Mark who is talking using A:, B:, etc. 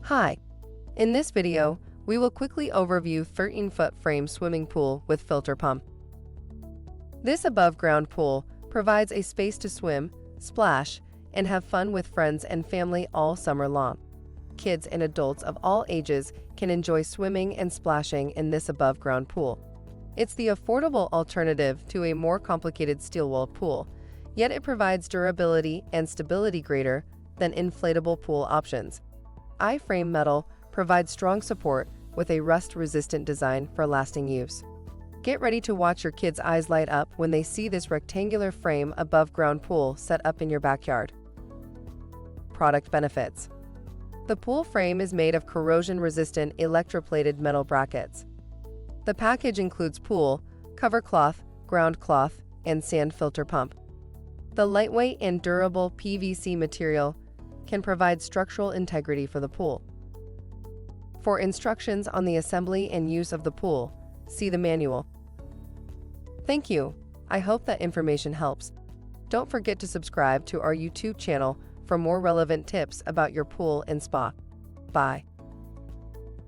A: Hi, in this video, we will quickly overview 13-foot frame swimming pool with filter pump. This above-ground pool provides a space to swim, splash, and have fun with friends and family all summer long. Kids and adults of all ages can enjoy swimming and splashing in this above-ground pool. It's the affordable alternative to a more complicated steel-walled pool, yet it provides durability and stability greater than inflatable pool options. I-frame metal provides strong support with a rust-resistant design for lasting use. Get ready to watch your kids' eyes light up when they see this rectangular frame above-ground pool set up in your backyard. Product benefits. The pool frame is made of corrosion-resistant electroplated metal brackets. The package includes pool, cover cloth, ground cloth, and sand filter pump. The lightweight and durable PVC material can provide structural integrity for the pool. For instructions on the assembly and use of the pool, see the manual. Thank you. I hope that information helps. Don't forget to subscribe to our YouTube channel for more relevant tips about your pool and spa. Bye.